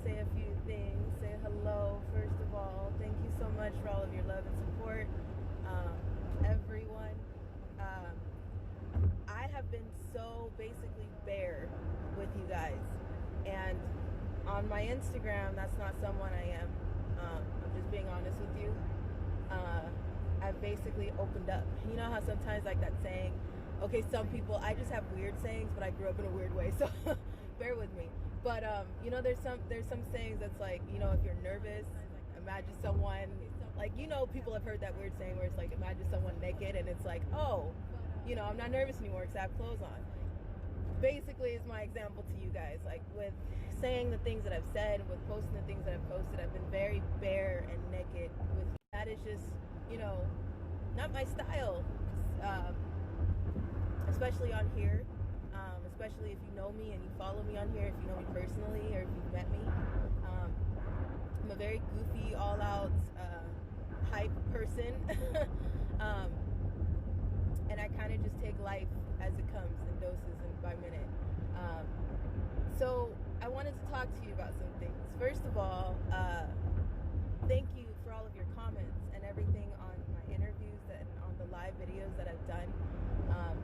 say a few things. Say hello, first of all. Thank you so much for all of your love and support, everyone. I have been so basically bare with you guys, and on my Instagram, that's not someone I am. I'm just being honest with you. I've basically opened up. You know how sometimes like that saying, okay, some people, I just have weird sayings, but I grew up in a weird way, so bear with me. But you know, there's some sayings that's like, you know, if you're nervous, imagine someone, like, you know, people have heard that weird saying where it's like, imagine someone naked, and it's like, oh, you know, I'm not nervous anymore because I have clothes on. Basically is my example to you guys. Like with saying the things that I've said, with posting the things that I've posted, I've been very bare and naked with. That is just, you know, not my style, especially on here, especially if you know me and you follow me on here, if you know me personally or if you've met me. I'm a very goofy, all-out hype person. And I kind of just take life as it comes in doses and by minute. So I wanted to talk to you about some things. First of all, thank you for all of your comments and everything on my interviews and on the live videos that I've done.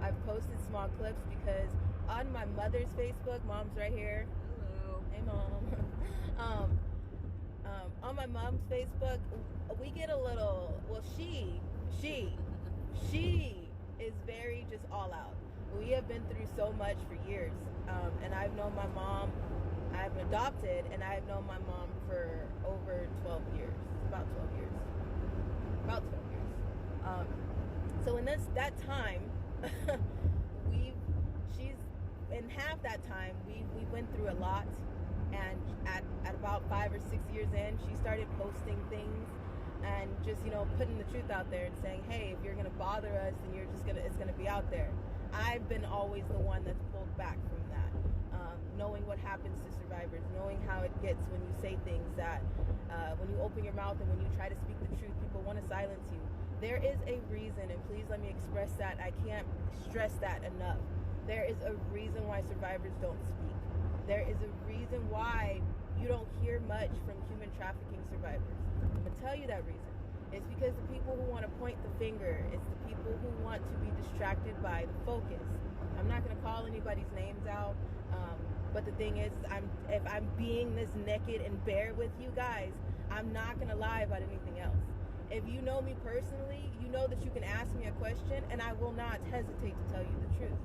I've posted small clips because on my mother's Facebook, mom's right here. Hello. Hey, mom. On my mom's Facebook, we get a little, well, she is very just all out. We have been through so much for years, and I've known my mom, I'm adopted, and I've known my mom for over 12 years, about 12 years. So in that time, she's, in half that time, we went through a lot, and at about 5 or 6 years in, she started posting things and just, you know, putting the truth out there and saying, hey, if you're gonna bother us, then it's gonna be out there. I've been always the one that's pulled back from that, knowing what happens to survivors, knowing how it gets when you say things that, when you open your mouth and when you try to speak the truth, people want to silence you. There is a reason, and please let me express that. I can't stress that enough. There is a reason why survivors don't speak. There is a reason why you don't hear much from human trafficking survivors. I'm going to tell you that reason. It's because the people who want to point the finger, it's the people who want to be distracted by the focus. I'm not going to call anybody's names out, but the thing is, if I'm being this naked and bare with you guys, I'm not going to lie about anything else. If you know me personally, you know that you can ask me a question and I will not hesitate to tell you the truth.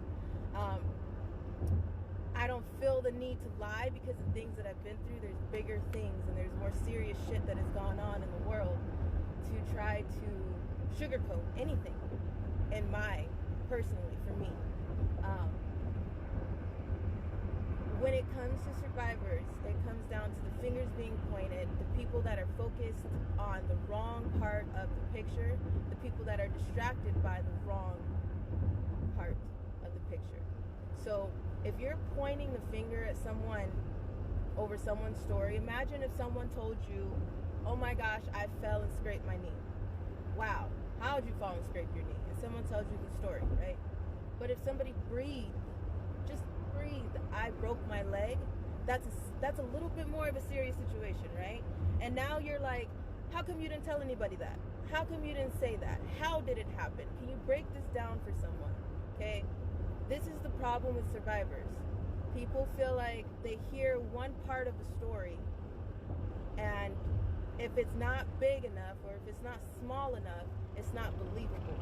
I don't feel the need to lie because of things that I've been through. There's bigger things and there's more serious shit that has gone on in the world to try to sugarcoat anything in personally, for me. When it comes to survivors, it comes down to the fingers being pointed, the people that are focused on the wrong part of the picture, the people that are distracted by the wrong part of the picture. So if you're pointing the finger at someone over someone's story, imagine if someone told you, oh my gosh, I fell and scraped my knee. Wow, how'd you fall and scrape your knee? And someone tells you the story, right? But if somebody just breathed, I broke my leg, that's a little bit more of a serious situation, right? And now you're like, how come you didn't tell anybody that? How come you didn't say that? How did it happen? Can you break this down for someone, okay? This is the problem with survivors. People feel like they hear one part of the story, and if it's not big enough or if it's not small enough, it's not believable.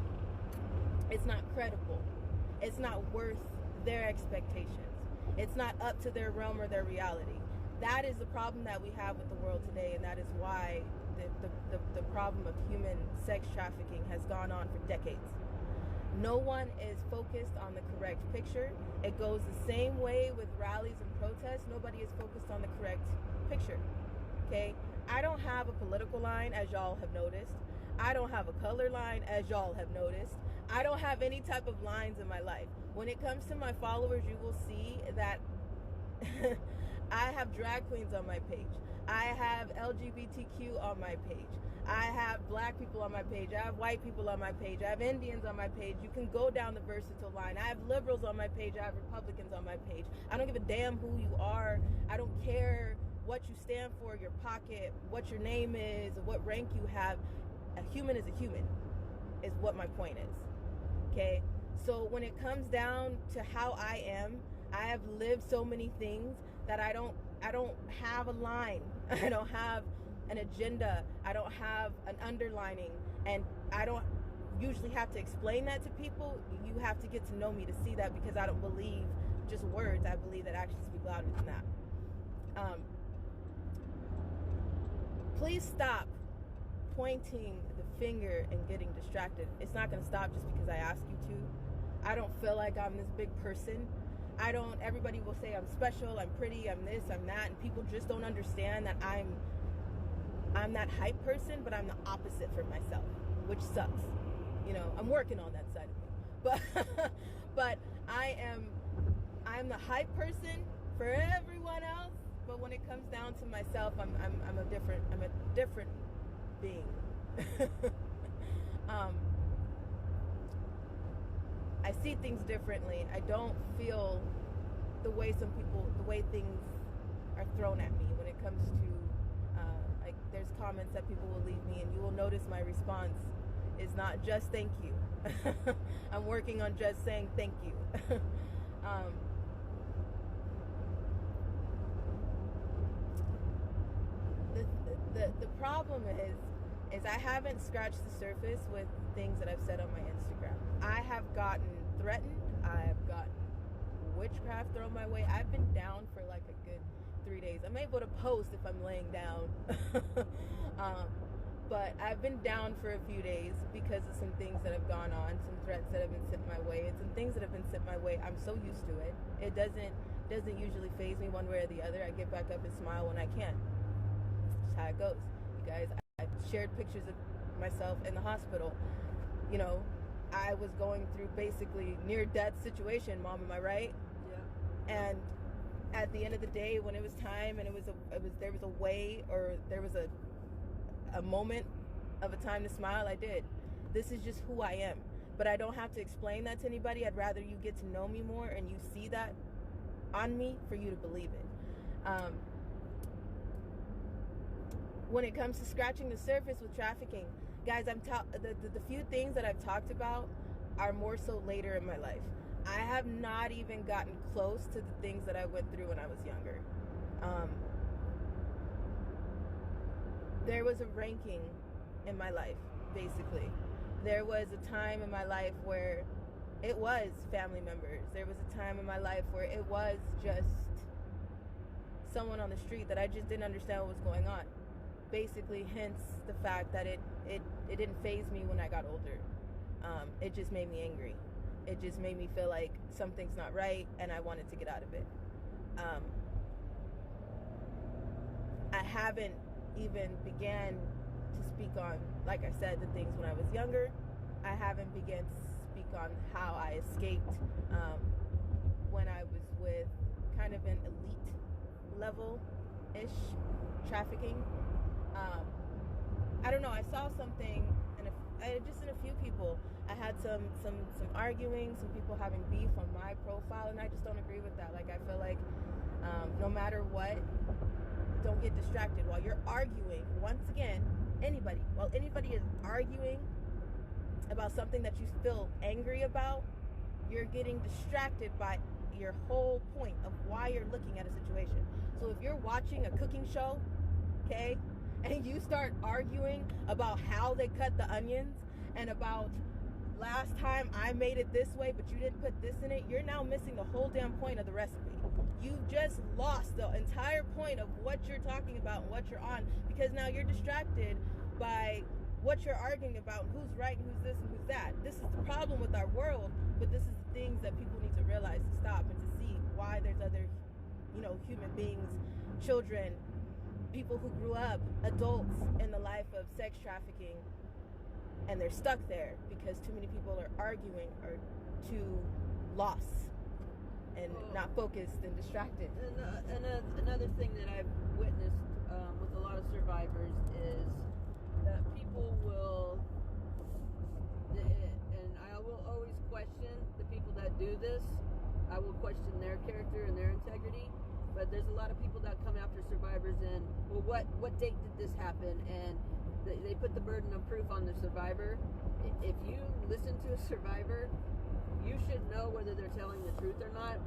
It's not credible. It's not worth their expectations. It's not up to their realm or their reality. That is the problem that we have with the world today, and that is why the problem of human sex trafficking has gone on for decades. No one is focused on the correct picture. It goes the same way with rallies and protests. Nobody is focused on the correct picture, okay? I don't have a political line, as y'all have noticed. I don't have a color line, as y'all have noticed. I don't have any type of lines in my life. When it comes to my followers, you will see that I have drag queens on my page. I have LGBTQ on my page. I have black people on my page. I have white people on my page. I have Indians on my page. You can go down the versatile line. I have liberals on my page. I have Republicans on my page. I don't give a damn who you are. I don't care what you stand for, your pocket, what your name is, what rank you have. A human is a human, is what my point is. Okay? So when it comes down to how I am, I have lived so many things that I don't have a line. I don't have an agenda. I don't have an underlining. And I don't usually have to explain that to people. You have to get to know me to see that, because I don't believe just words. I believe that actions speak louder than that. Please stop pointing the finger and getting distracted. It's not going to stop just because I ask you to. I don't feel like I'm this big person. Everybody will say I'm special, I'm pretty, I'm this, I'm that, and people just don't understand that I'm that hype person, but I'm the opposite for myself, which sucks. You know, I'm working on that side of me. But I'm the hype person for everyone else, but when it comes down to myself, I'm a different being. I see things differently. I don't feel the way things are thrown at me when it comes to like, there's comments that people will leave me, and you will notice my response is not just thank you. I'm working on just saying thank you. The problem is I haven't scratched the surface with things that I've said on my Instagram. I have gotten threatened. I have gotten witchcraft thrown my way. I've been down for like a good 3 days. I'm able to post if I'm laying down. But I've been down for a few days because of some things that have gone on, some threats that have been sent my way, and some things that have been sent my way. I'm so used to it. It doesn't usually faze me one way or the other. I get back up and smile when I can. That's how it goes. You guys, I shared pictures of myself in the hospital. You know, I was going through basically near-death situation, Mom, am I right? Yeah. And at the end of the day, when it was time, and there was a way, or there was a moment of a time to smile, I did. This is just who I am. But I don't have to explain that to anybody. I'd rather you get to know me more and you see that on me for you to believe it. When it comes to scratching the surface with trafficking, guys, the few things that I've talked about are more so later in my life. I have not even gotten close to the things that I went through when I was younger. There was a ranking in my life, basically. There was a time in my life where it was family members. There was a time in my life where it was just someone on the street that I just didn't understand what was going on. Basically, hence the fact that it didn't faze me when I got older. It just made me angry. It just made me feel like something's not right, and I wanted to get out of it. I haven't even began to speak on, like I said, the things when I was younger. I haven't began to speak on how I escaped when I was with kind of an elite level-ish trafficking. I don't know, I saw something just in a few people. I had some arguing, some people having beef on my profile, and I just don't agree with that. Like, I feel like no matter what, don't get distracted while you're arguing. Once again, while anybody is arguing about something that you feel angry about, you're getting distracted by your whole point of why you're looking at a situation. So if you're watching a cooking show, okay, and you start arguing about how they cut the onions and about last time I made it this way, but you didn't put this in it, you're now missing the whole damn point of the recipe. You've just lost the entire point of what you're talking about and what you're on, because now you're distracted by what you're arguing about, who's right and who's this and who's that. This is the problem with our world, but this is the things that people need to realize to stop and to see why there's other, human beings, children, people who grew up, adults in the life of sex trafficking, and they're stuck there because too many people are arguing or too lost and not focused and distracted. And another thing that I've witnessed with a lot of survivors is that people will, and I will always question the people that do this. I will question their character and their integrity, But there's a lot of people that come after survivors and, well, what date did this happen? And they put the burden of proof on the survivor. If you listen to a survivor, you should know whether they're telling the truth or not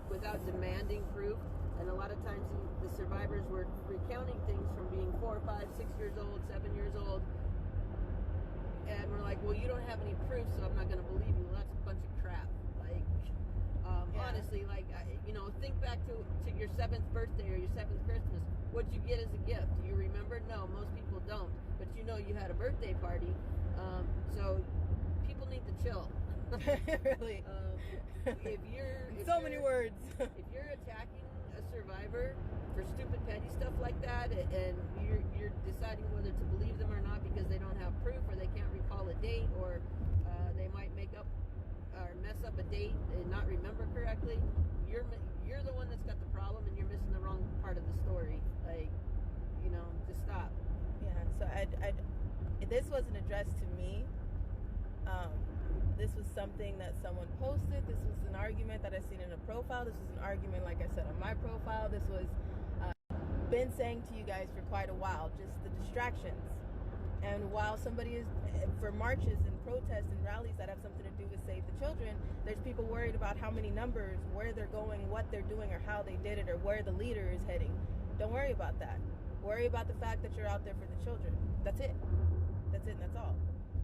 without demanding proof. And a lot of times the survivors were recounting things from being 4, 5, 6 years old, 7 years old. And we're like, well, you don't have any proof, so I'm not going to believe you. Well, that's a bunch of crap. Like, honestly, like, think back to your 7th birthday or your 7th Christmas. What'd you get as a gift? Do you remember? No, most people don't. But you know you had a birthday party. So people need to chill. Really? If many words. If you're attacking a survivor for stupid petty stuff like that, and you're deciding whether to believe them or not because they don't have proof, or they can't recall a date, or they might make up or mess up a date and not remember correctly, you're the one that's got the problem, and you're missing the wrong part of the story. Like, just stop. Yeah. So this wasn't addressed to me. This was something that someone posted. This was an argument that I seen in a profile. This was an argument, like I said, on my profile. This was been saying to you guys for quite a while, just the distractions. And while somebody is for marches and protests and rallies that have something to do with Save the Children, there's people worried about how many numbers, where they're going, what they're doing, or how they did it, or where the leader is heading. Don't worry about that. Worry about the fact that you're out there for the children. That's it. That's it, and that's all.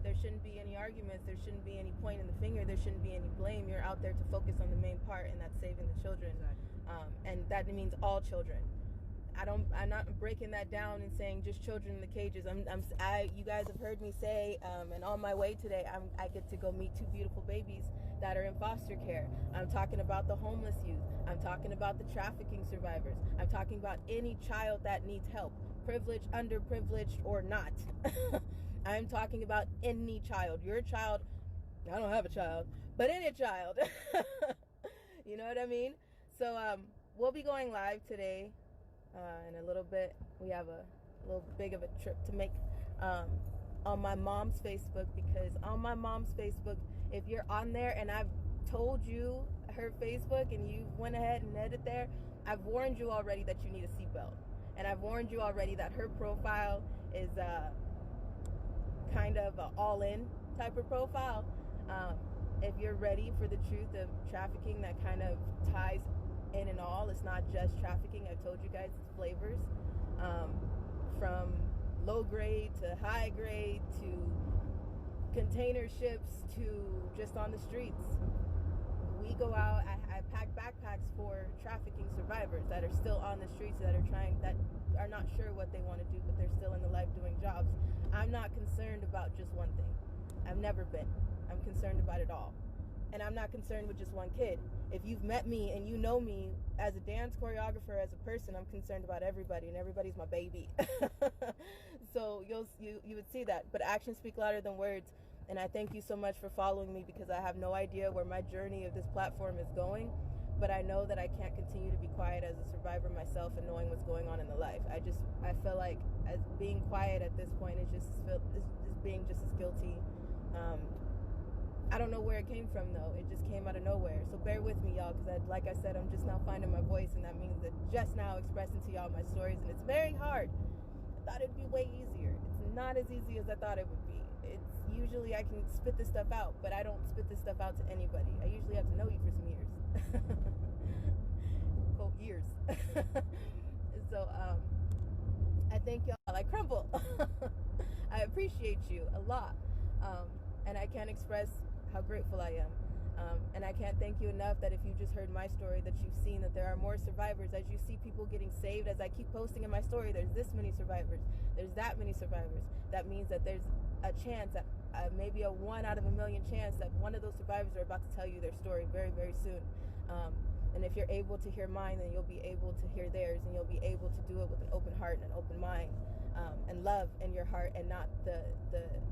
There shouldn't be any arguments. There shouldn't be any pointing the finger. There shouldn't be any blame. You're out there to focus on the main part, and that's saving the children. Exactly. And that means all children. I'm not breaking that down and saying just children in the cages. You guys have heard me say, and on my way today, I get to go meet 2 beautiful babies that are in foster care. I'm talking about the homeless youth. I'm talking about the trafficking survivors. I'm talking about any child that needs help, privileged, underprivileged, or not. I'm talking about any child. Your child, I don't have a child, but any child. You know what I mean? So we'll be going live today. In a little bit. We have a little big of a trip to make on my mom's Facebook, because on my mom's Facebook, if you're on there and I've told you her Facebook and you went ahead and edited there, I've warned you already that you need a seatbelt. And I've warned you already that her profile is kind of an all-in type of profile. If you're ready for the truth of trafficking that kind of ties in and all, it's not just trafficking. I've told you guys it's flavors, from low grade to high grade to container ships to just on the streets. We go out, I pack backpacks for trafficking survivors that are still on the streets, that are not sure what they want to do, but they're still in the life doing jobs. I'm not concerned about just one thing. I've never been. I'm concerned about it all. And I'm not concerned with just one kid. If you've met me and you know me as a dance choreographer, as a person, I'm concerned about everybody, and everybody's my baby. So you would see that. But actions speak louder than words. And I thank you so much for following me, because I have no idea where my journey of this platform is going. But I know that I can't continue to be quiet as a survivor myself, and knowing what's going on in the life. I feel like as being quiet at this point is being just as guilty. I don't know where it came from, though. It just came out of nowhere. So bear with me, y'all, because like I said, I'm just now finding my voice, and that means that just now expressing to y'all my stories, and it's very hard. I thought it'd be way easier. It's not as easy as I thought it would be. It's usually I can spit this stuff out, but I don't spit this stuff out to anybody. I usually have to know you for some years. Quote, years. So I thank y'all. I crumble. I appreciate you a lot. And I can't express how grateful I am. And I can't thank you enough that if you just heard my story, that you've seen that there are more survivors. As you see people getting saved, as I keep posting in my story, there's this many survivors, there's that many survivors. That means that there's a chance, that maybe a 1 out of a million chance, that one of those survivors are about to tell you their story very, very soon. And if you're able to hear mine, then you'll be able to hear theirs, and you'll be able to do it with an open heart and an open mind, and love in your heart, and not the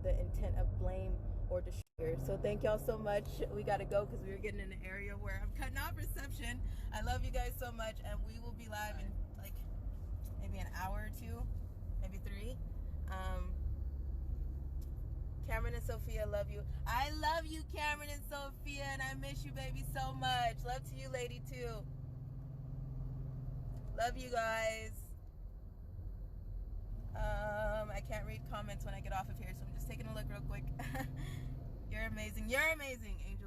intent of blame or destroy. So thank y'all so much. We got to go because we were getting in an area where I'm cutting off reception. I love you guys so much, and we will be live in like maybe an hour or 2, maybe 3. Cameron and Sophia, love you. I love you, Cameron and Sophia, and I miss you, baby, so much. Love to you, lady, too. Love you guys. I can't read comments when I get off of here, so I'm just taking a look real quick. You're amazing. You're amazing, Angel.